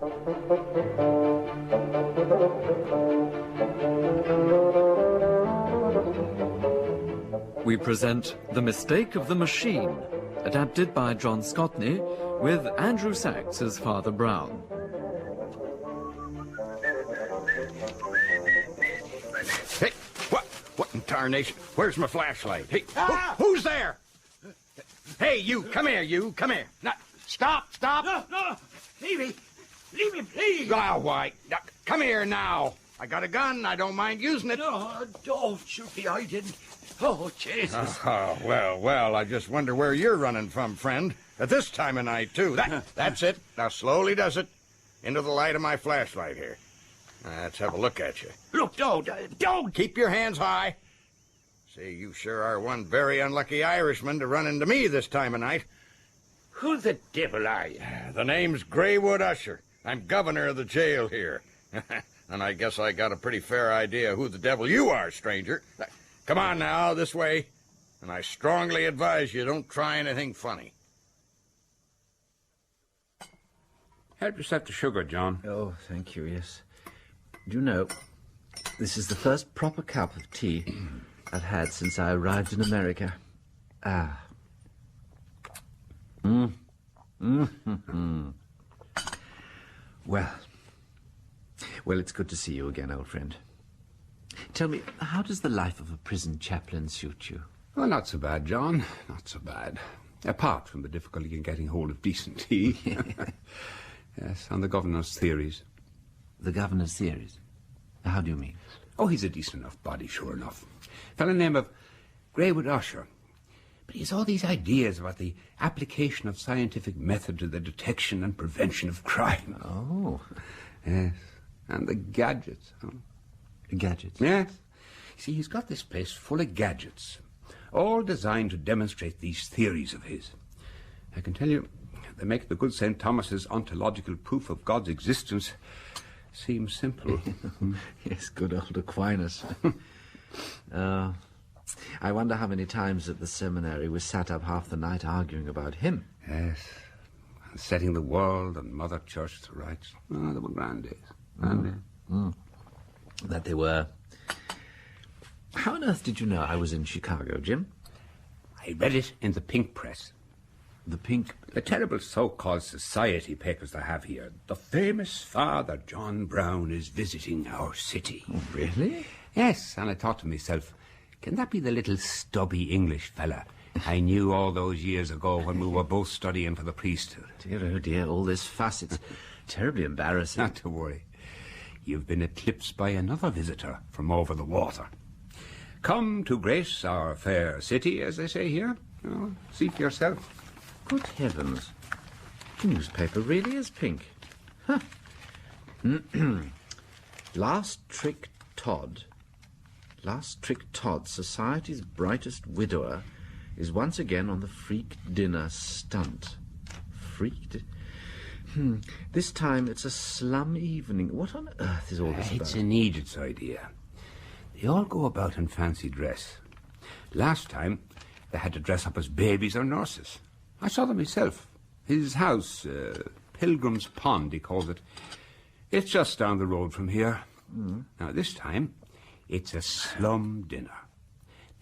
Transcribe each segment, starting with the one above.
We present The Mistake of the Machine, adapted by John Scotney, with Andrew Sachs as Father Brown. Hey, what in tarnation? Where's my flashlight? Hey, who's there? Hey, you, come here, Now, stop! No, leave me, please. Oh, why? Now, come here now. I got a gun, I don't mind using it. No, don't shoot me, I didn't. Oh, Jesus. Oh, well, I just wonder where you're running from, friend. At this time of night, too. That's it. Now, slowly does it. Into the light of my flashlight here. Let's have a look at you. Look, don't. Keep your hands high. See, you sure are one very unlucky Irishman to run into me this time of night. Who the devil are you? The name's Greywood Usher. I'm governor of the jail here. And I guess I got a pretty fair idea who the devil you are, stranger. Come on now, this way. And I strongly advise you don't try anything funny. Help yourself to sugar, John. Oh, thank you, yes. Do you know, this is the first proper cup of tea I've had since I arrived in America. Well, it's good to see you again, old friend. Tell me, how does the life of a prison chaplain suit you? Well, not so bad, John. Not so bad. Apart from the difficulty in getting hold of decent tea. Yes, and the governor's theories. The governor's theories? How do you mean? Oh, he's a decent enough body, sure enough. Fellow named of Greywood Usher. But he has all these ideas about the application of scientific method to the detection and prevention of crime. Oh. Yes, and the gadgets. Huh? Gadgets? Yes. You see, he's got this place full of gadgets, all designed to demonstrate these theories of his. I can tell you, they make the good St. Thomas's ontological proof of God's existence seem simple. Yes, good old Aquinas. I wonder how many times at the seminary we sat up half the night arguing about him. Yes, and setting the world and Mother Church to rights. Oh, they were grand days. That they were. How on earth did you know I was in Chicago, Jim? I read it in the Pink Press. The Pink? The terrible so-called society papers they have here. The famous Father John Brown is visiting our city. Oh, really? Yes, and I thought to myself, can that be the little stubby English fella I knew all those years ago when we were both studying for the priesthood? Dear, oh dear, all this fuss, it's terribly embarrassing. Not to worry. You've been eclipsed by another visitor from over the water. Come to grace our fair city, as they say here. Oh, see for yourself. Good heavens. The newspaper really is pink. Huh. Last Trick Todd, society's brightest widower, is once again on the freak dinner stunt. This time it's a slum evening. What on earth is all this about? It's an Edith's idea. They all go about in fancy dress. Last time, they had to dress up as babies or nurses. I saw them myself. His house, Pilgrim's Pond, he calls it. It's just down the road from here. Now, this time, it's a slum dinner.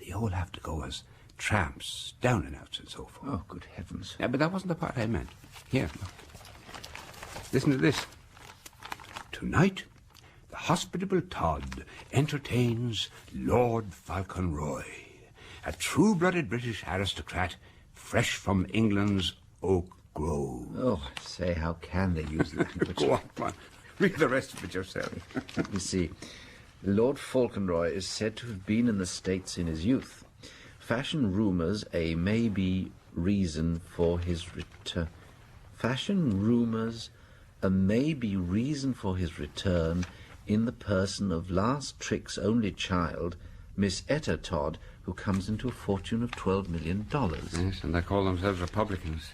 They all have to go as tramps, down and outs and so forth. Oh, good heavens. Yeah, but that wasn't the part I meant. Here, look. Listen to this. Tonight, the hospitable Todd entertains Lord Falconroy, a true-blooded British aristocrat fresh from England's Oak Grove. Oh, say, how can they use language? Go on, come on. Read the rest of it yourself. Let me see. Lord Falconroy is said to have been in the States in his youth. Fashion rumours a maybe reason for his return. Fashion rumours a maybe reason for his return in the person of Last Trick's only child, Miss Etta Todd, who comes into a fortune of $12 million. Yes, and they call themselves Republicans.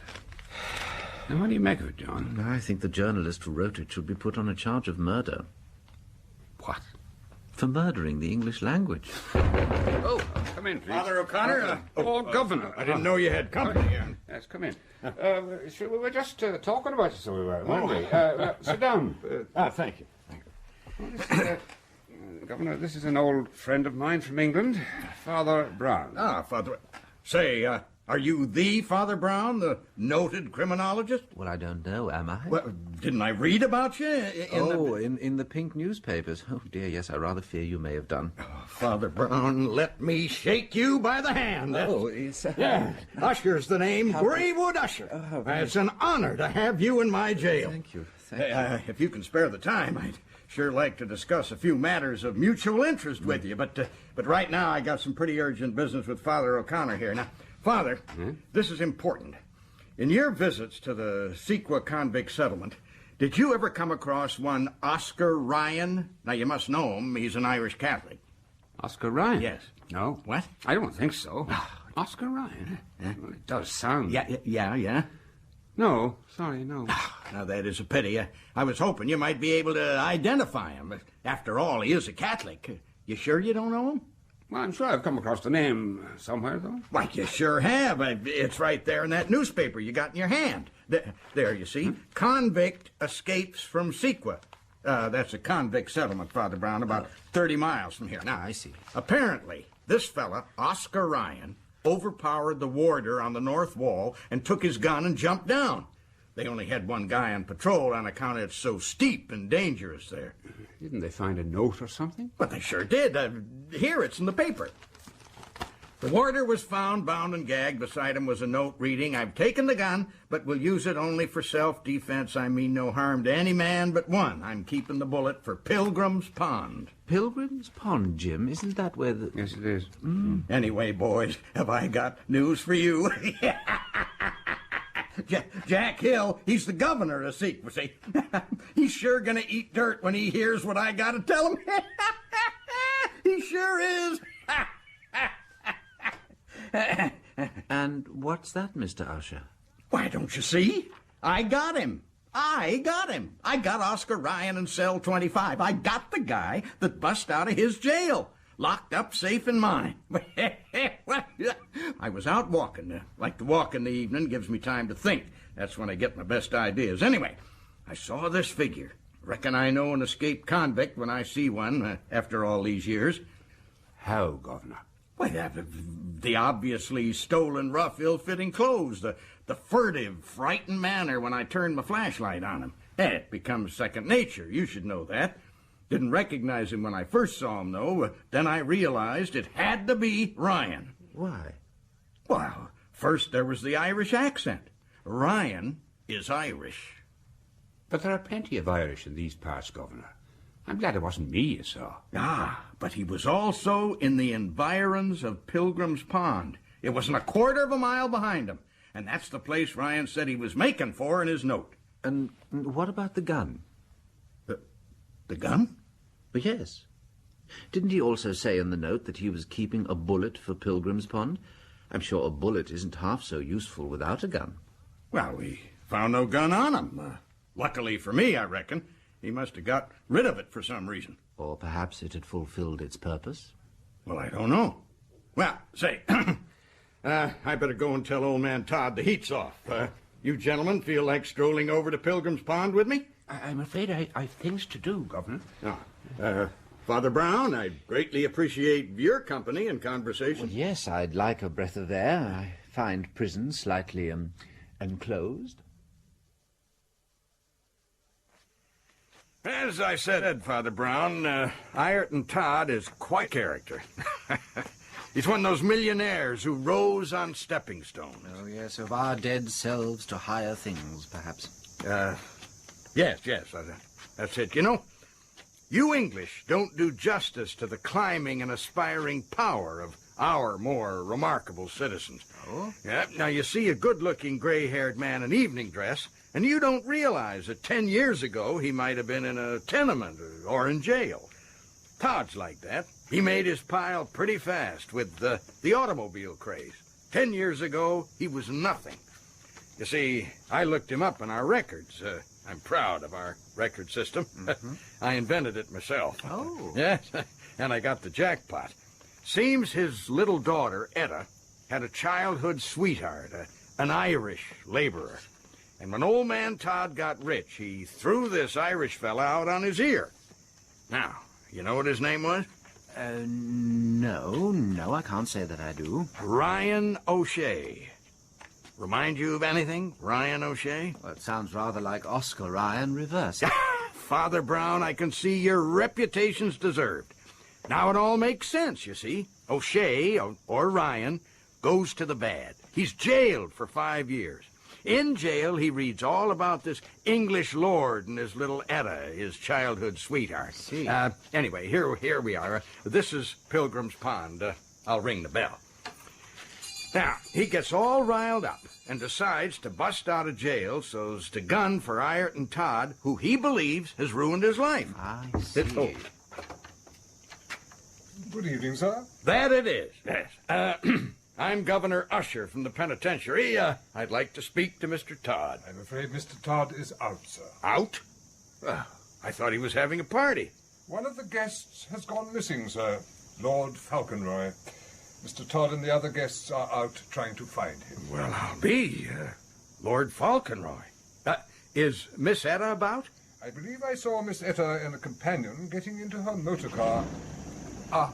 And what do you make of it, John? I think the journalist who wrote it should be put on a charge of murder. What? For murdering the English language. Oh, come come in, please. Father O'Connor? Governor. I didn't know you had company here. Yes, come in. We were just talking about you, so we were, weren't we? Sit down. Thank you. Governor, this is an old friend of mine from England, Father Brown. Father... Say, are you the Father Brown, the noted criminologist? Well, I don't know, am I? Well, didn't I read about you in the pink newspapers. Oh, dear, yes, I rather fear you may have done. Father Brown, let me shake you by the hand. It's... Yeah, Usher's the name, Greywood Usher. It's an honor to have you in my jail. Thank you. If you can spare the time, I'd sure like to discuss a few matters of mutual interest with you, but right now I got some pretty urgent business with Father O'Connor here. Now, Father, this is important. In your visits to the Sequa convict settlement, did you ever come across one Oscar Ryan? Now, you must know him. He's an Irish Catholic. Oscar Ryan? Yes. No. What? I don't think so. Oscar Ryan? Well, it does sound... Yeah. No, sorry, no. Now, that is a pity. I was hoping you might be able to identify him. After all, he is a Catholic. You sure you don't know him? Well, I'm sure I've come across the name somewhere, though. Why, you sure have. It's right there in that newspaper you got in your hand. There, you see. Convict escapes from Sequa. That's a convict settlement, Father Brown, about 30 miles from here. Now, I see. Apparently, this fella, Oscar Ryan, overpowered the warder on the north wall and took his gun and jumped down. They only had one guy on patrol on account it's so steep and dangerous there. Didn't they find a note or something? But they sure did. Here, it's in the paper. The warder was found bound and gagged. Beside him was a note reading, "I've taken the gun, but will use it only for self-defense. I mean no harm to any man but one. I'm keeping the bullet for Pilgrim's Pond." Pilgrim's Pond, Jim? Isn't that where the... Yes, it is. Anyway, boys, have I got news for you? Jack Hill, he's the governor of Sequa, see? He's sure gonna eat dirt when he hears what I gotta tell him. He sure is. And what's that, Mr. Usher? Why, don't you see? I got him. I got Oscar Ryan in cell 25. I got the guy that bust out of his jail. Locked up safe in mine. I was out walking. Like to walk in the evening, gives me time to think. That's when I get my best ideas. Anyway, I saw this figure. Reckon I know an escaped convict when I see one after all these years. How, Governor? Why, the obviously stolen, rough, ill-fitting clothes, the furtive, frightened manner when I turned my flashlight on him. It becomes second nature. You should know that. Didn't recognize him when I first saw him, though. Then I realized it had to be Ryan. Why? Well, first there was the Irish accent. Ryan is Irish. But there are plenty of Irish in these parts, Governor. I'm glad it wasn't me you saw. But he was also in the environs of Pilgrim's Pond. It wasn't a quarter of a mile behind him. And that's the place Ryan said he was making for in his note. And what about the gun? The gun? Yes. Didn't he also say in the note that he was keeping a bullet for Pilgrim's Pond? I'm sure a bullet isn't half so useful without a gun. Well, we found no gun on him. Luckily for me, I reckon. He must have got rid of it for some reason. Or perhaps it had fulfilled its purpose. Well, I don't know. Well, say, I better go and tell old man Todd the heat's off. You gentlemen feel like strolling over to Pilgrim's Pond with me? I'm afraid I've things to do, Governor. Father Brown, I'd greatly appreciate your company and conversation. Well, yes, I'd like a breath of air. I find prison slightly enclosed. As I said, Father Brown, Ireton Todd is quite a character. He's one of those millionaires who rose on stepping stones. Oh, yes, of our dead selves to higher things, perhaps. Yes, that's it. You know, you English don't do justice to the climbing and aspiring power of our more remarkable citizens. Oh? Yeah, now you see a good-looking gray-haired man in evening dress, and you don't realize that 10 years ago he might have been in a tenement or in jail. Todd's like that. He made his pile pretty fast with the automobile craze. 10 years ago, he was nothing. You see, I looked him up in our records. I'm proud of our record system. Mm-hmm. I invented it myself. Oh. Yes, and I got the jackpot. Seems his little daughter, Etta, had a childhood sweetheart, an Irish laborer. And when old man Todd got rich, he threw this Irish fella out on his ear. Now, you know what his name was? No, I can't say that I do. Ryan O'Shea. Remind you of anything, Ryan O'Shea? Well, it sounds rather like Oscar Ryan reversed. Father Brown, I can see your reputation's deserved. Now it all makes sense, you see. O'Shea, or Ryan, goes to the bad. He's jailed for 5 years. In jail, he reads all about this English lord and his little Etta, his childhood sweetheart. See. Anyway, here we are. This is Pilgrim's Pond. I'll ring the bell. Now, he gets all riled up and decides to bust out of jail so's to gun for Ireton Todd, who he believes has ruined his life. I see. Good evening, sir. That it is, yes. I'm Governor Usher from the penitentiary. I'd like to speak to Mr. Todd. I'm afraid Mr. Todd is out, sir. Out? I thought he was having a party. One of the guests has gone missing, sir. Lord Falconroy. Mr. Todd and the other guests are out trying to find him. Well, I'll be. Lord Falconroy. Is Miss Etta about? I believe I saw Miss Etta and a companion getting into her motor car. Ah,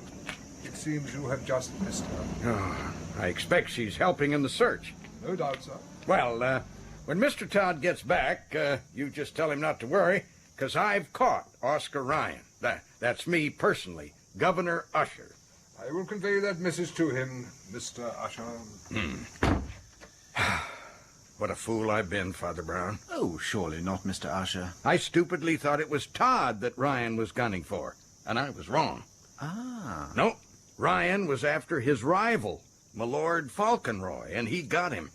it seems you have just missed her. Oh, I expect she's helping in the search. No doubt, sir. Well, when Mr. Todd gets back, you just tell him not to worry, because I've caught Oscar Ryan. That's me personally, Governor Usher. I will convey that message to him, Mr. Usher. What a fool I've been, Father Brown. Oh, surely not, Mr. Usher. I stupidly thought it was Todd that Ryan was gunning for, and I was wrong. Ah. No, Ryan was after his rival, my Lord Falconroy, and he got him.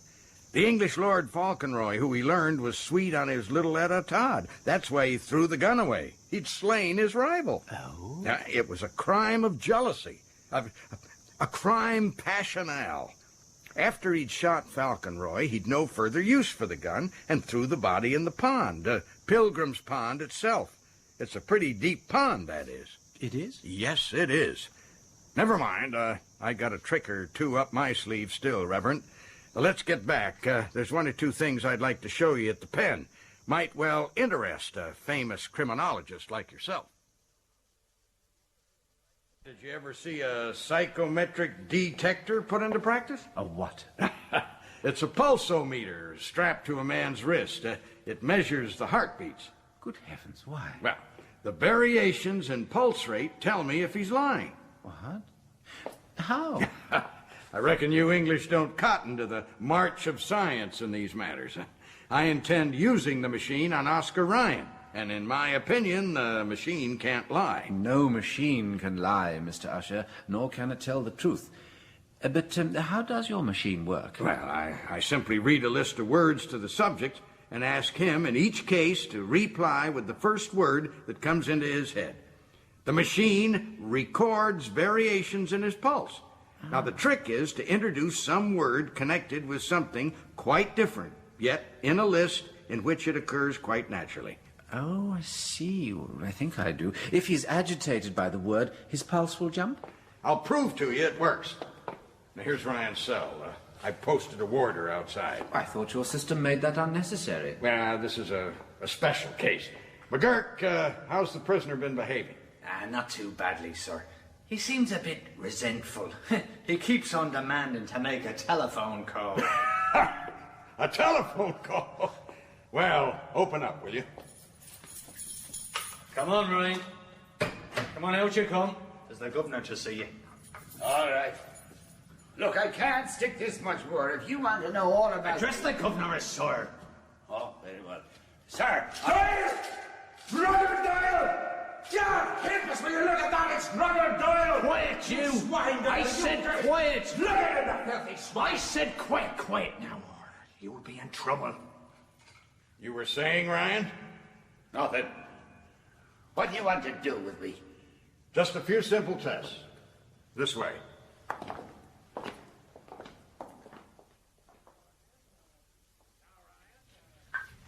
The English Lord Falconroy, who he learned was sweet on his little Etta Todd. That's why he threw the gun away. He'd slain his rival. Oh? It was a crime of jealousy, a crime passional. After he'd shot Falconroy, he'd no further use for the gun and threw the body in the pond, Pilgrim's Pond itself. It's a pretty deep pond, that is. It is? Yes, it is. Never mind. I got a trick or two up my sleeve still, Reverend. Let's get back. There's one or two things I'd like to show you at the pen. Might well interest a famous criminologist like yourself. Did you ever see a psychometric detector put into practice? A what? It's a pulsometer strapped to a man's wrist. It measures the heartbeats. Good heavens, why? Well, the variations in pulse rate tell me if he's lying. What? How? I reckon you English don't cotton to the march of science in these matters. I intend using the machine on Oscar Ryan, and in my opinion, the machine can't lie. No machine can lie, Mr. Usher, nor can it tell the truth. But how does your machine work? Well, I simply read a list of words to the subject and ask him in each case to reply with the first word that comes into his head. The machine records variations in his pulse. Now, the trick is to introduce some word connected with something quite different, yet in a list in which it occurs quite naturally. Oh, I see. I think I do. If he's agitated by the word, his pulse will jump? I'll prove to you it works. Now, here's Ryan's cell. I posted a warder outside. I thought your system made that unnecessary. Well, this is a special case. McGurk, how's the prisoner been behaving? Not too badly, sir. He seems a bit resentful. He keeps on demanding to make a telephone call. A telephone call? Well, open up, will you? Come on, Ryan. Come on, out you come. There's the governor to see you. All right. Look, I can't stick this much more. If you want to know all about... Address the governor as sir. Oh, very well. Sir! Brother Doyle! God, help us when you look at that! It's Brother Doyle! Quiet, you! Swine! I said quiet! Look at him, that filthy swine! I said quiet now, or you'll be in trouble. You were saying, Ryan? Nothing. What do you want to do with me? Just a few simple tests. This way.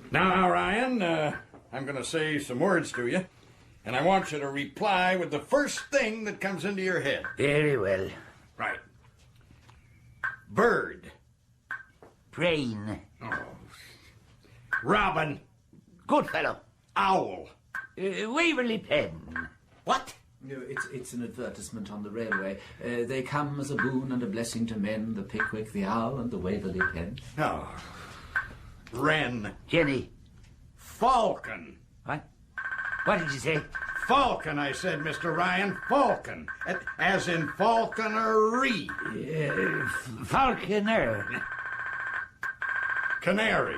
Now, Ryan, I'm going to say some words to you, And I want you to reply with the first thing that comes into your head. Very well. Right. Bird. Brain. Oh. Robin. Good fellow. Owl. Waverley Pen. What? No, it's an advertisement on the railway. They come as a boon and a blessing to men, the Pickwick, the Owl, and the Waverley Pen. Oh. Wren. Jenny. Falcon. What? What did you say? Falcon, I said, Mr. Ryan. Falcon. As in falconery. Falconer. Canary.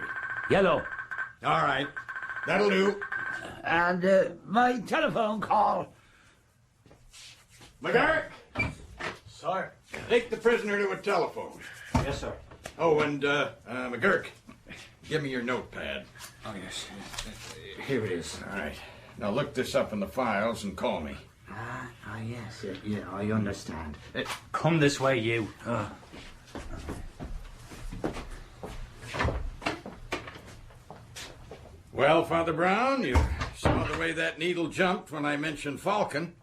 Yellow. All right. That'll do. And my telephone call. McGurk, Sir. take the prisoner to a telephone. Yes, sir. Oh, and, McGurk, give me your notepad. Oh, yes. Here it is. All right. Now look this up in the files and call me. Yes. Yeah, I understand. Come this way, you. Well, Father Brown, you saw the way that needle jumped when I mentioned Falcon.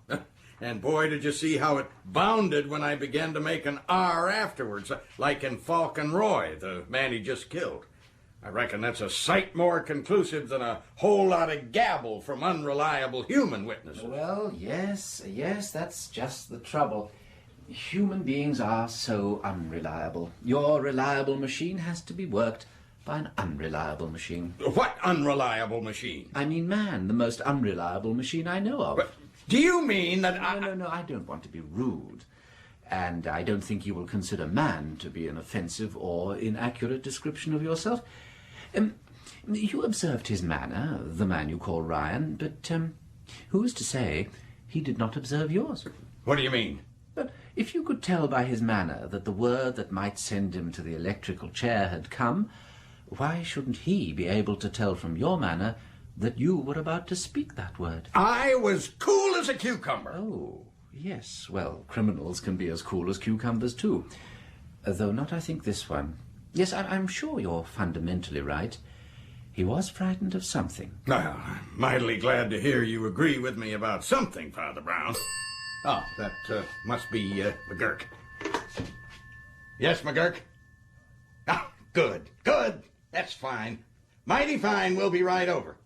And boy, did you see how it bounded when I began to make an R afterwards, like in Falcon Roy, the man he just killed. I reckon that's a sight more conclusive than a whole lot of gabble from unreliable human witnesses. Well, yes, that's just the trouble. Human beings are so unreliable. Your reliable machine has to be worked by an unreliable machine. What unreliable machine? I mean man, the most unreliable machine I know of. But do you mean that No, I don't want to be rude. And I don't think you will consider man to be an offensive or inaccurate description of yourself. You observed his manner, the man you call Ryan, but who is to say he did not observe yours? What do you mean? But if you could tell by his manner that the word that might send him to the electrical chair had come, why shouldn't he be able to tell from your manner that you were about to speak that word? I was cool as a cucumber. Oh, yes. Well, criminals can be as cool as cucumbers, too. Though not, I think, this one. Yes, I'm sure you're fundamentally right. He was frightened of something. Well, I'm mightily glad to hear you agree with me about something, Father Brown. Oh, that must be McGurk. Yes, McGurk? Ah, good. That's fine. Mighty fine. We'll be right over.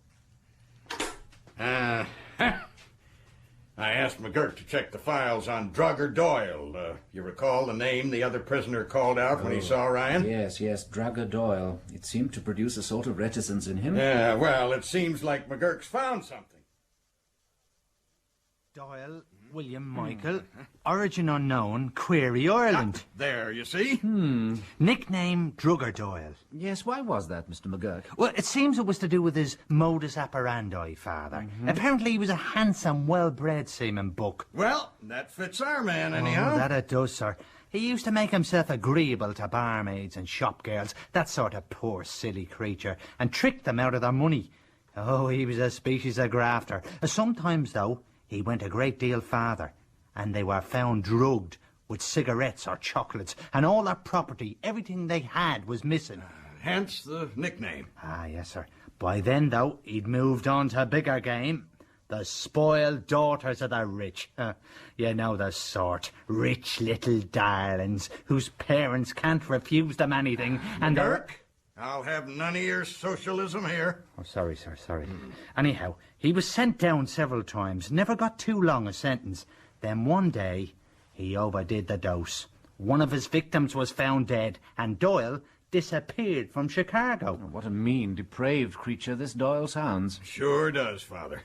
I asked McGurk to check the files on Drugger Doyle. You recall the name the other prisoner called out when he saw Ryan? Yes, Drugger Doyle. It seemed to produce a sort of reticence in him. Yeah, well, it seems like McGurk's found something. Doyle, William Michael, origin unknown, query Ireland. There, you see? Nickname Drugger Doyle. Yes, why was that, Mr. McGurk? Well, it seems it was to do with his modus operandi, Father. Apparently he was a handsome, well-bred seaman buck. Well, that fits our man, anyhow. Oh, that it does, sir. He used to make himself agreeable to barmaids and shop girls, that sort of poor, silly creature, and trick them out of their money. Oh, he was a species of grafter. Sometimes, though, he went a great deal farther, and they were found drugged with cigarettes or chocolates, and all their property, everything they had, was missing. Hence the nickname. Ah, yes, sir. By then, though, he'd moved on to a bigger game. The spoiled daughters of the rich. You know the sort. Rich little darlings whose parents can't refuse them anything, and Dirk, I'll have none of your socialism here. Oh, sorry, sir, sorry. Anyhow, he was sent down several times, never got too long a sentence. Then one day, he overdid the dose. One of his victims was found dead, and Doyle disappeared from Chicago. Oh, what a mean, depraved creature this Doyle sounds. Sure does, Father.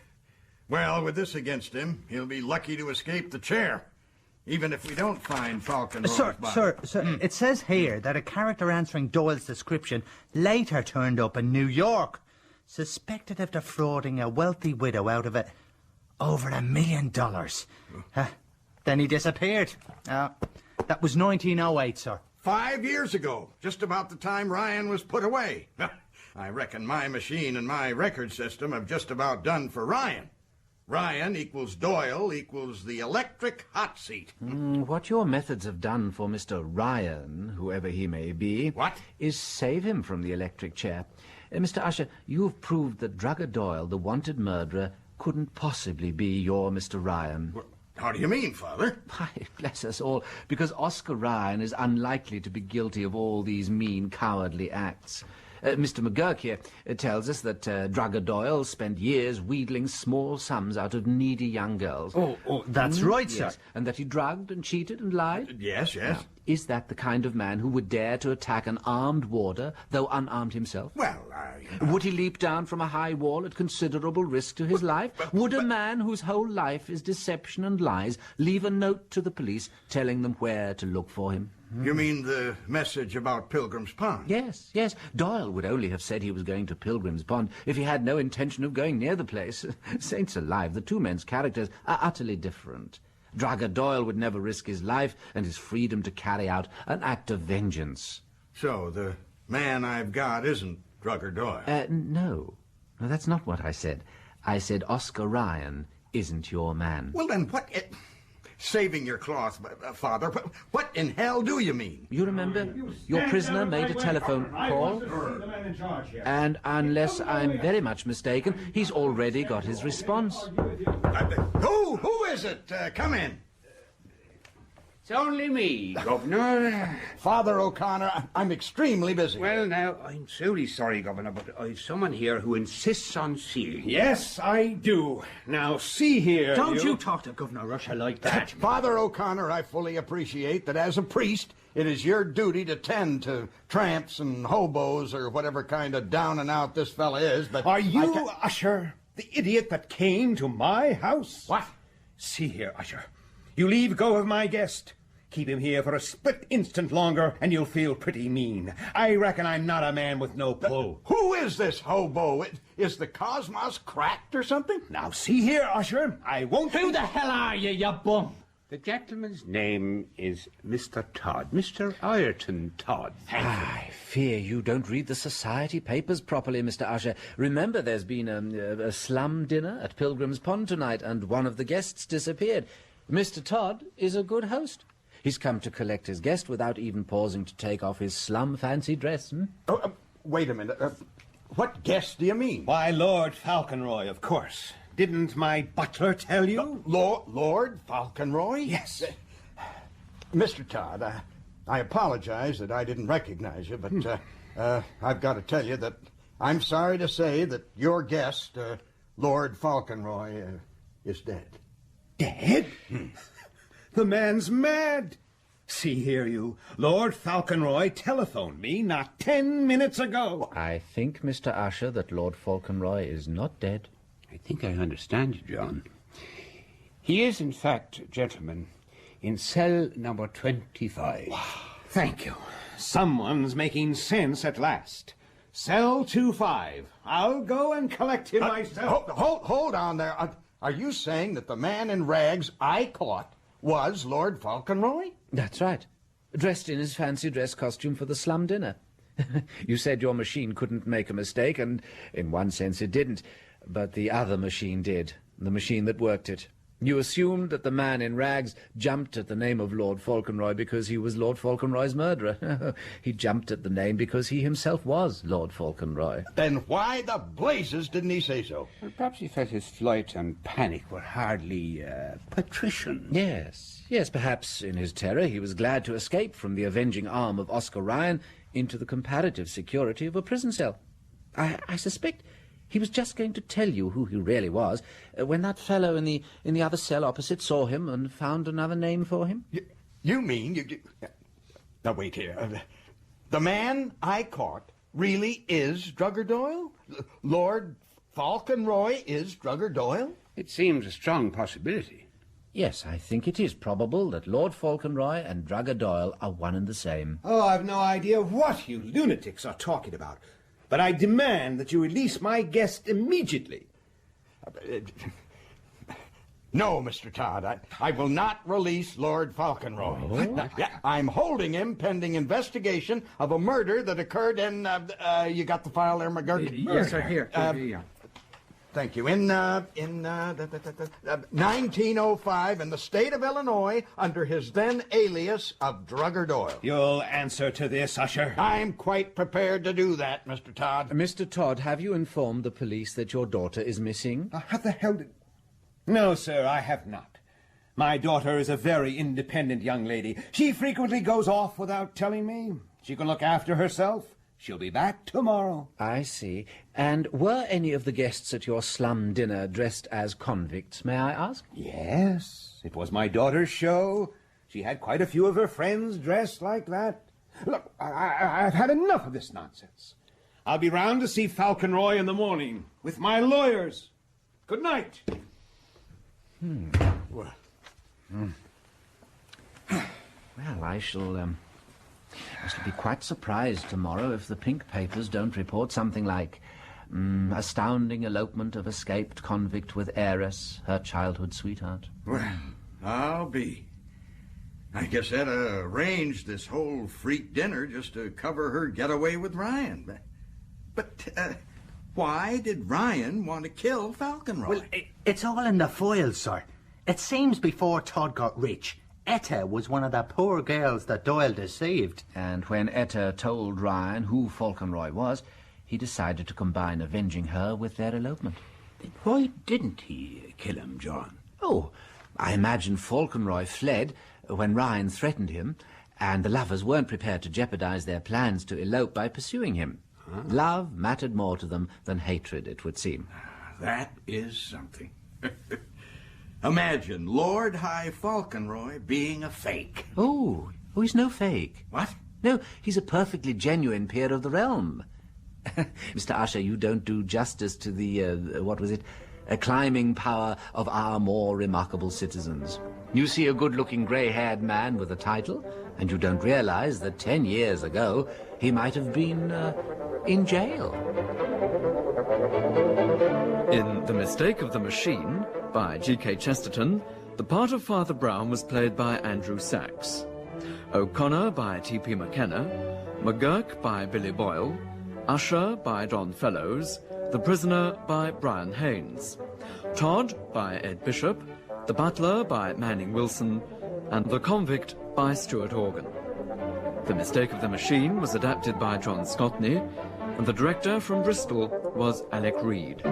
Well, with this against him, he'll be lucky to escape the chair. Even if we don't find Falcon Roy's body. Sir, it says here that a character answering Doyle's description later turned up in New York, suspected of defrauding a wealthy widow out of over $1 million. Then he disappeared. That was 1908, sir. 5 years ago, just about the time Ryan was put away. I reckon my machine and my record system have just about done for Ryan. Ryan equals Doyle equals the electric hot seat. What your methods have done for Mr. Ryan, whoever he may be, is save him from the electric chair. Mr. Usher, you've proved that Drugger Doyle, the wanted murderer, couldn't possibly be your Mr. Ryan. Well, how do you mean, Father? Why, bless us all, because Oscar Ryan is unlikely to be guilty of all these mean, cowardly acts. Mr. McGurk here tells us that Drugger Doyle spent years wheedling small sums out of needy young girls. Oh, that's right, sir. Yes, and that he drugged and cheated and lied. Yes. Now, is that the kind of man who would dare to attack an armed warder, though unarmed himself? Well, Would he leap down from a high wall at considerable risk to his life? Would a man whose whole life is deception and lies leave a note to the police telling them where to look for him? You mean the message about Pilgrim's Pond? Yes. Doyle would only have said he was going to Pilgrim's Pond if he had no intention of going near the place. Saints alive, the two men's characters are utterly different. Drugger Doyle would never risk his life and his freedom to carry out an act of vengeance. So the man I've got isn't Drugger Doyle? No, that's not what I said. I said Oscar Ryan isn't your man. Well, then what... Saving your cloth, Father, what in hell do you mean? You remember? Your prisoner made a telephone call, and unless I'm very much mistaken, he's already got his response. Who is it? Come in. It's only me, Governor. Father O'Connor, I'm extremely busy. Well, now, I'm truly sorry, Governor, but I've someone here who insists on seeing you. Yes, I do. Now, see here. Don't you talk to Governor Russia like that. Father O'Connor, I fully appreciate that as a priest, it is your duty to tend to tramps and hobos or whatever kind of down and out this fella is, but... Are you, Usher, the idiot that came to my house? What? See here, Usher. You leave go of my guest. Keep him here for a split instant longer, and you'll feel pretty mean. I reckon I'm not a man with no pull. Who is this hobo? Is the cosmos cracked or something? Now, see here, Usher, I won't... Who the hell are you bum? The gentleman's name is Mr. Todd, Mr. Ireton Todd. I fear you don't read the society papers properly, Mr. Usher. Remember, there's been a slum dinner at Pilgrim's Pond tonight, and one of the guests disappeared. Mr. Todd is a good host. He's come to collect his guest without even pausing to take off his slum fancy dress. Oh, wait a minute. What guest do you mean? Why, Lord Falconroy, of course. Didn't my butler tell you? Lord Falconroy? Yes. Mr. Todd, I apologize that I didn't recognize you, but I've got to tell you that I'm sorry to say that your guest, Lord Falconroy, is dead. Dead? The man's mad. See here, you. Lord Falconroy telephoned me not 10 minutes ago. I think, Mr. Usher, that Lord Falconroy is not dead. I think I understand you, John. He is, in fact, gentlemen, in cell number 25. Thank you. Someone's making sense at last. Cell 25. I'll go and collect him myself. Hold on there. Are you saying that the man in rags I caught was Lord Falconroy? That's right. Dressed in his fancy dress costume for the slum dinner. You said your machine couldn't make a mistake, and in one sense it didn't. But the other machine did, the machine that worked it. You assumed that the man in rags jumped at the name of Lord Falconroy because he was Lord Falconroy's murderer. He jumped at the name because he himself was Lord Falconroy. Then why the blazes didn't he say so? Well, perhaps he felt his flight and panic were hardly patrician. Yes, perhaps in his terror he was glad to escape from the avenging arm of Oscar Ryan into the comparative security of a prison cell. I suspect he was just going to tell you who he really was when that fellow in the other cell opposite saw him and found another name for him. You mean you... Now, wait here. The man I caught really is Drugger Doyle? Lord Falconroy is Drugger Doyle? It seems a strong possibility. Yes, I think it is probable that Lord Falconroy and Drugger Doyle are one and the same. Oh, I've no idea what you lunatics are talking about. But I demand that you release my guest immediately. No, Mr. Todd, I will not release Lord Falconroy. Oh. I'm holding him pending investigation of a murder that occurred in... you got the file there, McGurk? Yes, sir, here. thank you. In 1905, in the state of Illinois, under his then alias of Drugger Doyle. You'll answer to this, Usher. I'm quite prepared to do that, Mr. Todd. Mr. Todd, have you informed the police that your daughter is missing? How the hell did... No, sir, I have not. My daughter is a very independent young lady. She frequently goes off without telling me. She can look after herself. She'll be back tomorrow. I see. And were any of the guests at your slum dinner dressed as convicts, may I ask? Yes, it was my daughter's show. She had quite a few of her friends dressed like that. Look, I've had enough of this nonsense. I'll be round to see Falconroy in the morning with my lawyers. Good night. Well, I shall be quite surprised tomorrow if the pink papers don't report something like astounding elopement of escaped convict with heiress, her childhood sweetheart. Well, I'll be. I guess Etta arranged this whole freak dinner just to cover her getaway with Ryan. But why did Ryan want to kill Falconroy? Well, it's all in the foils, sir. It seems before Todd got rich, Etta was one of the poor girls that Doyle deceived. And when Etta told Ryan who Falconroy was, he decided to combine avenging her with their elopement. Why didn't he kill him, John? Oh, I imagine Falconroy fled when Ryan threatened him, and the lovers weren't prepared to jeopardize their plans to elope by pursuing him. Huh? Love mattered more to them than hatred, it would seem. That is something. Imagine Lord High Falconroy being a fake. Oh, he's no fake. What? No, he's a perfectly genuine peer of the realm. Mr. Usher, you don't do justice to the, a climbing power of our more remarkable citizens. You see a good-looking grey-haired man with a title, and you don't realize that 10 years ago he might have been in jail. In The Mistake of the Machine, by G.K. Chesterton, the part of Father Brown was played by Andrew Sachs. O'Connor by T.P. McKenna, McGurk by Billy Boyle, Usher by Don Fellows, The Prisoner by Brian Haynes, Todd by Ed Bishop, The Butler by Manning Wilson, and The Convict by Stuart Organ. The Mistake of the Machine was adapted by John Scotney, and the director from Bristol was Alec Reed.